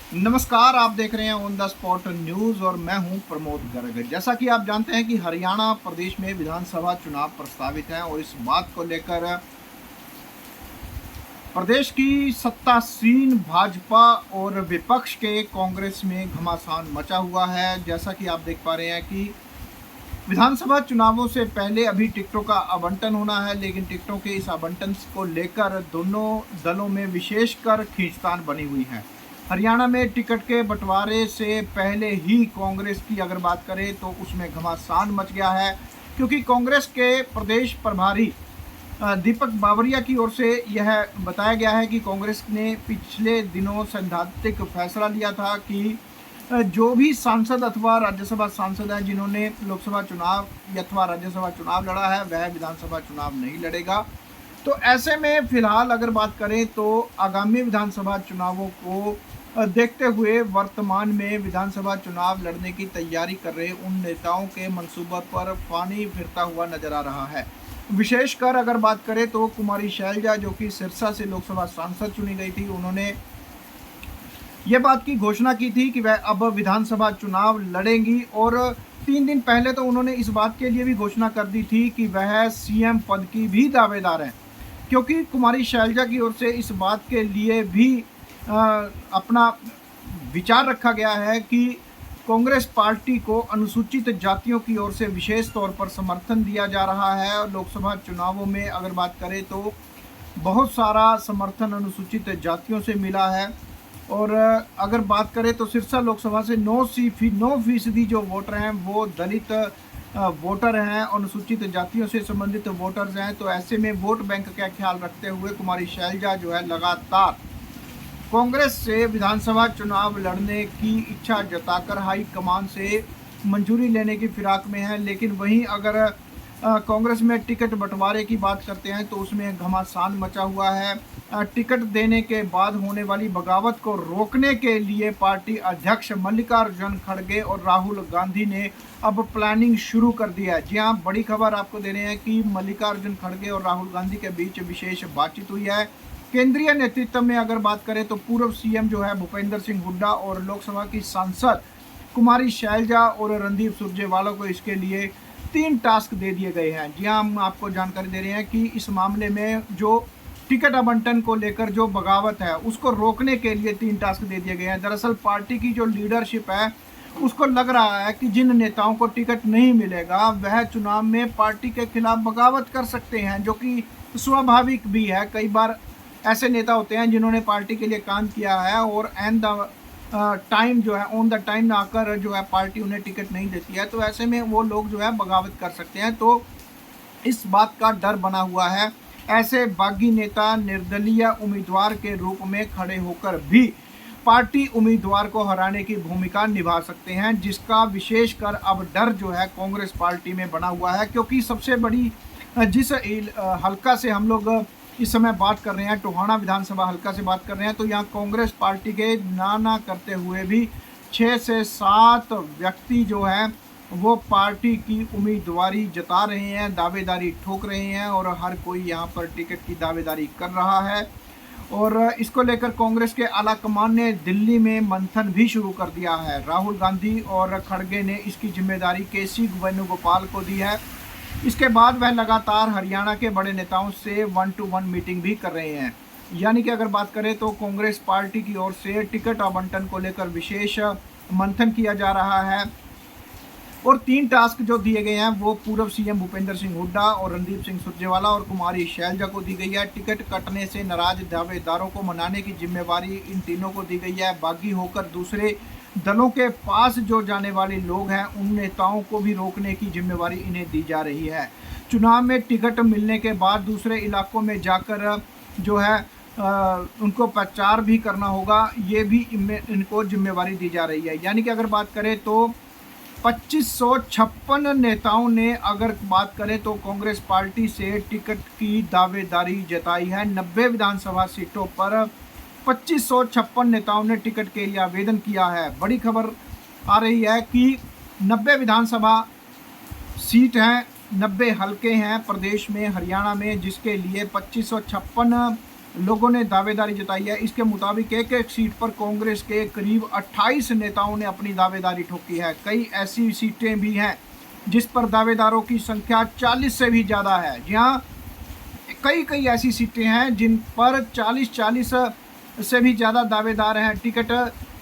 नमस्कार, आप देख रहे हैं ऑन द स्पॉट न्यूज़ और मैं हूं प्रमोद गर्ग। जैसा कि आप जानते हैं कि हरियाणा प्रदेश में विधानसभा चुनाव प्रस्तावित हैं और इस बात को लेकर प्रदेश की सत्तासीन भाजपा और विपक्ष के कांग्रेस में घमासान मचा हुआ है। जैसा कि आप देख पा रहे हैं कि विधानसभा चुनावों से पहले अभी टिकटों का आवंटन होना है, लेकिन टिकटों के इस आवंटन को लेकर दोनों दलों में विशेषकर खींचतान बनी हुई है। हरियाणा में टिकट के बंटवारे से पहले ही कांग्रेस की अगर बात करें तो उसमें घमासान मच गया है, क्योंकि कांग्रेस के प्रदेश प्रभारी दीपक बावरिया की ओर से यह बताया गया है कि कांग्रेस ने पिछले दिनों सैद्धांतिक फैसला लिया था कि जो भी सांसद अथवा राज्यसभा सांसद हैं जिन्होंने लोकसभा चुनाव अथवा राज्यसभा चुनाव लड़ा है, वह विधानसभा चुनाव नहीं लड़ेगा। तो ऐसे में फिलहाल अगर बात करें तो आगामी विधानसभा चुनावों को देखते हुए वर्तमान में विधानसभा चुनाव लड़ने की तैयारी कर रहे उन नेताओं के मंसूबों पर पानी फिरता हुआ नजर आ रहा है। विशेषकर अगर बात करें तो कुमारी शैलजा, जो कि सिरसा से लोकसभा सांसद चुनी गई थी, उन्होंने ये बात की घोषणा की थी कि वह अब विधानसभा चुनाव लड़ेंगी और 3 दिन पहले तो उन्होंने इस बात के लिए भी घोषणा कर दी थी कि वह सीएम पद की भी दावेदार हैं, क्योंकि कुमारी शैलजा की ओर से इस बात के लिए भी अपना विचार रखा गया है कि कांग्रेस पार्टी को अनुसूचित जातियों की ओर से विशेष तौर पर समर्थन दिया जा रहा है और लोकसभा चुनावों में अगर बात करें तो बहुत सारा समर्थन अनुसूचित जातियों से मिला है। और अगर बात करें तो सिरसा लोकसभा से 9% जो वोटर हैं वो दलित वोटर हैं, अनुसूचित जातियों से संबंधित वोटर्स हैं। तो ऐसे में वोट बैंक का ख्याल रखते हुए कुमारी शैलजा जो है लगातार कांग्रेस से विधानसभा चुनाव लड़ने की इच्छा जताकर हाईकमान से मंजूरी लेने की फिराक में है। लेकिन वहीं अगर कांग्रेस में टिकट बंटवारे की बात करते हैं तो उसमें घमासान मचा हुआ है। टिकट देने के बाद होने वाली बगावत को रोकने के लिए पार्टी अध्यक्ष मल्लिकार्जुन खड़गे और राहुल गांधी ने अब प्लानिंग शुरू कर दी है। जी हाँ, बड़ी खबर आपको दे रहे हैं कि मल्लिकार्जुन खड़गे और राहुल गांधी के बीच विशेष बातचीत हुई है। केंद्रीय नेतृत्व में अगर बात करें तो पूर्व सीएम जो है भूपेंद्र सिंह हुड्डा और लोकसभा की सांसद कुमारी शैलजा और रणदीप सुरजेवाला को इसके लिए 3 टास्क दे दिए गए हैं। जी हाँ, हम आपको जानकारी दे रहे हैं कि इस मामले में जो टिकट आवंटन को लेकर जो बगावत है उसको रोकने के लिए 3 टास्क दे दिए गए हैं। दरअसल पार्टी की जो लीडरशिप है उसको लग रहा है कि जिन नेताओं को टिकट नहीं मिलेगा वह चुनाव में पार्टी के खिलाफ बगावत कर सकते हैं, जो कि स्वाभाविक भी है। कई बार ऐसे नेता होते हैं जिन्होंने पार्टी के लिए काम किया है और एंड द टाइम जो है ऑन द टाइम आकर जो है पार्टी उन्हें टिकट नहीं देती है, तो ऐसे में वो लोग जो है बगावत कर सकते हैं। तो इस बात का डर बना हुआ है। ऐसे बागी नेता निर्दलीय उम्मीदवार के रूप में खड़े होकर भी पार्टी उम्मीदवार को हराने की भूमिका निभा सकते हैं, जिसका विशेषकर अब डर जो है कांग्रेस पार्टी में बना हुआ है। क्योंकि सबसे बड़ी जिस हल्का से हम लोग इस समय बात कर रहे हैं, टोहाना विधानसभा हल्का से बात कर रहे हैं, तो यहाँ कांग्रेस पार्टी के ना करते हुए भी 6 से 7 व्यक्ति जो हैं वो पार्टी की उम्मीदवारी जता रहे हैं, दावेदारी ठोक रहे हैं और हर कोई यहाँ पर टिकट की दावेदारी कर रहा है। और इसको लेकर कांग्रेस के आला कमान ने दिल्ली में मंथन भी शुरू कर दिया है। राहुल गांधी और खड़गे ने इसकी जिम्मेदारी केसी वेणुगोपाल को दी है। इसके बाद वह लगातार हरियाणा के बड़े नेताओं से 1-to-1 मीटिंग भी कर रहे हैं। यानी कि अगर बात करें तो कांग्रेस पार्टी की ओर से टिकट आवंटन को लेकर विशेष मंथन किया जा रहा है और 3 टास्क जो दिए गए हैं वो पूर्व सीएम भूपेंद्र सिंह हुड्डा और रणदीप सिंह सुरजेवाला और कुमारी शैलजा को दी गई है। टिकट कटने से नाराज दावेदारों को मनाने की जिम्मेवारी इन तीनों को दी गई है। बागी होकर दूसरे दलों के पास जो जाने वाले लोग हैं उन नेताओं को भी रोकने की जिम्मेवारी इन्हें दी जा रही है। चुनाव में टिकट मिलने के बाद दूसरे इलाकों में जाकर जो है उनको प्रचार भी करना होगा, ये भी इनको जिम्मेवारी दी जा रही है। यानी कि अगर बात करें तो 2556 नेताओं ने अगर बात करें तो कांग्रेस पार्टी से टिकट की दावेदारी जताई है। 90 विधानसभा सीटों पर 2556 नेताओं ने टिकट के लिए आवेदन किया है। बड़ी खबर आ रही है कि 90 विधानसभा सीट हैं, 90 हलके हैं प्रदेश में, हरियाणा में, जिसके लिए 2556 लोगों ने दावेदारी जताई है। इसके मुताबिक एक एक सीट पर कांग्रेस के करीब 28 नेताओं ने अपनी दावेदारी ठोकी है। कई ऐसी सीटें भी हैं जिस पर दावेदारों की संख्या 40 से भी ज़्यादा है। जहाँ कई ऐसी सीटें हैं जिन पर 40 से भी ज़्यादा दावेदार हैं। टिकट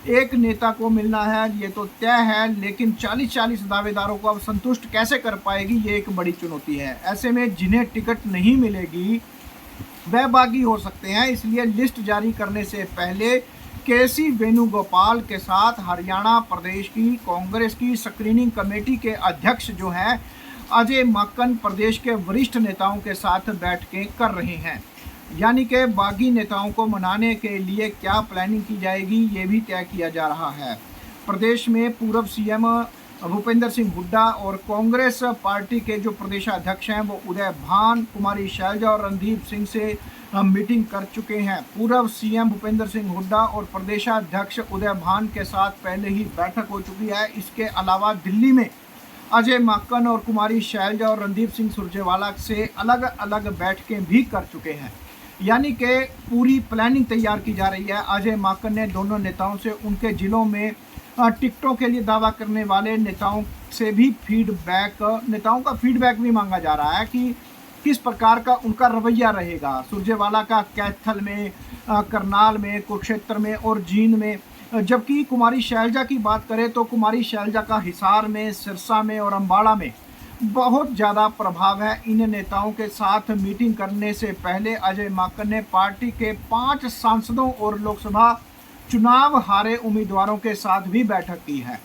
एक नेता को मिलना है ये तो तय है, लेकिन 40 दावेदारों को अब संतुष्ट कैसे कर पाएगी, ये एक बड़ी चुनौती है। ऐसे में जिन्हें टिकट नहीं मिलेगी वह बागी हो सकते हैं। इसलिए लिस्ट जारी करने से पहले केसी वेणुगोपाल के साथ हरियाणा प्रदेश की कांग्रेस की स्क्रीनिंग कमेटी के अध्यक्ष जो हैं अजय माकन प्रदेश के वरिष्ठ नेताओं के साथ बैठकें कर रहे हैं। यानी कि बागी नेताओं को मनाने के लिए क्या प्लानिंग की जाएगी ये भी तय किया जा रहा है। प्रदेश में पूर्व सीएम भूपेंद्र सिंह हुड्डा और कांग्रेस पार्टी के जो प्रदेशाध्यक्ष हैं वो उदय भान, कुमारी शैलजा और रणदीप सिंह से मीटिंग कर चुके हैं। पूर्व सीएम भूपेंद्र सिंह हुड्डा और प्रदेशाध्यक्ष उदय भान के साथ पहले ही बैठक हो चुकी है। इसके अलावा दिल्ली में अजय माकन और कुमारी शैलजा और रणदीप सिंह सुरजेवाला से अलग अलग बैठकें भी कर चुके हैं। यानी कि पूरी प्लानिंग तैयार की जा रही है। अजय माकन ने दोनों नेताओं से उनके जिलों में टिकटों के लिए दावा करने वाले नेताओं से भी नेताओं का फीडबैक भी मांगा जा रहा है कि किस प्रकार का उनका रवैया रहेगा। सुरजेवाला का कैथल में, करनाल में, कुरुक्षेत्र में और जींद में। जबकि कुमारी शैलजा की बात करें तो कुमारी शैलजा का हिसार में, सिरसा में और अम्बाड़ा में बहुत ज़्यादा प्रभाव है। इन नेताओं के साथ मीटिंग करने से पहले अजय माकन ने पार्टी के 5 सांसदों और लोकसभा चुनाव हारे उम्मीदवारों के साथ भी बैठक की है।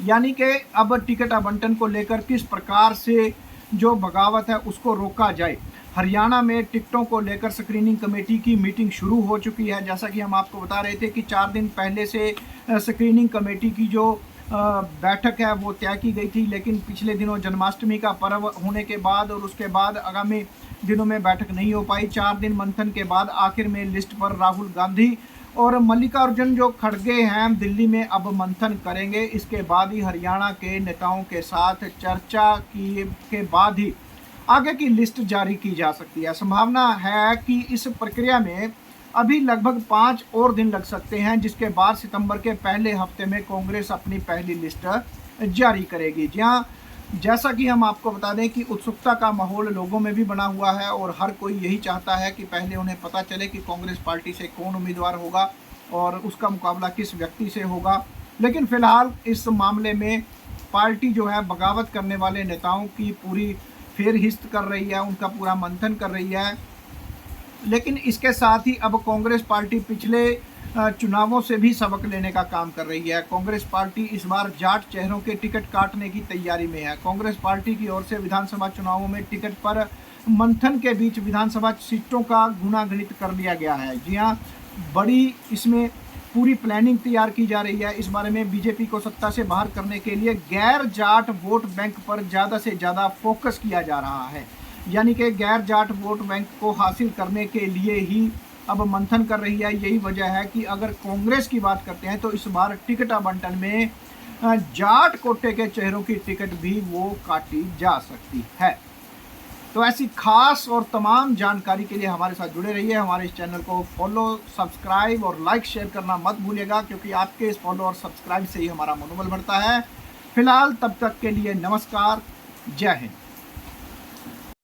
यानी कि अब टिकट आवंटन को लेकर किस प्रकार से जो बगावत है उसको रोका जाए। हरियाणा में टिकटों को लेकर स्क्रीनिंग कमेटी की मीटिंग शुरू हो चुकी है। जैसा कि हम आपको बता रहे थे कि 4 दिन पहले से स्क्रीनिंग कमेटी की जो बैठक है वो तय की गई थी, लेकिन पिछले दिनों जन्माष्टमी का पर्व होने के बाद और उसके बाद आगामी दिनों में बैठक नहीं हो पाई। 4 दिन मंथन के बाद आखिर में लिस्ट पर राहुल गांधी और मल्लिकार्जुन जो खड़गे हैं दिल्ली में अब मंथन करेंगे। इसके बाद ही हरियाणा के नेताओं के साथ चर्चा के बाद ही आगे की लिस्ट जारी की जा सकती है। संभावना है कि इस प्रक्रिया में अभी लगभग 5 और दिन लग सकते हैं, जिसके बाद सितंबर के पहले हफ्ते में कांग्रेस अपनी पहली लिस्ट जारी करेगी। जैसा कि हम आपको बता दें कि उत्सुकता का माहौल लोगों में भी बना हुआ है और हर कोई यही चाहता है कि पहले उन्हें पता चले कि कांग्रेस पार्टी से कौन उम्मीदवार होगा और उसका मुकाबला किस व्यक्ति से होगा। लेकिन फिलहाल इस मामले में पार्टी जो है बगावत करने वाले नेताओं की पूरी फेरहिस्त कर रही है, उनका पूरा मंथन कर रही है। लेकिन इसके साथ ही अब कांग्रेस पार्टी पिछले चुनावों से भी सबक लेने का काम कर रही है। कांग्रेस पार्टी इस बार जाट चेहरों के टिकट काटने की तैयारी में है। कांग्रेस पार्टी की ओर से विधानसभा चुनावों में टिकट पर मंथन के बीच विधानसभा सीटों का गुणागणित कर लिया गया है। जी हाँ, बड़ी इसमें पूरी प्लानिंग तैयार की जा रही है। इस बारे में बीजेपी को सत्ता से बाहर करने के लिए गैर जाट वोट बैंक पर ज़्यादा से ज़्यादा फोकस किया जा रहा है। यानी कि गैर जाट वोट बैंक को हासिल करने के लिए ही अब मंथन कर रही है। यही वजह है कि अगर कांग्रेस की बात करते हैं तो इस बार टिकट आवंटन में जाट कोटे के चेहरों की टिकट भी वो काटी जा सकती है। तो ऐसी खास और तमाम जानकारी के लिए हमारे साथ जुड़े रहिए। हमारे इस चैनल को फॉलो, सब्सक्राइब और लाइक शेयर करना मत भूलिएगा, क्योंकि आपके इस फॉलो और सब्सक्राइब से ही हमारा मनोबल बढ़ता है। फिलहाल तब तक के लिए नमस्कार, जय हिंद।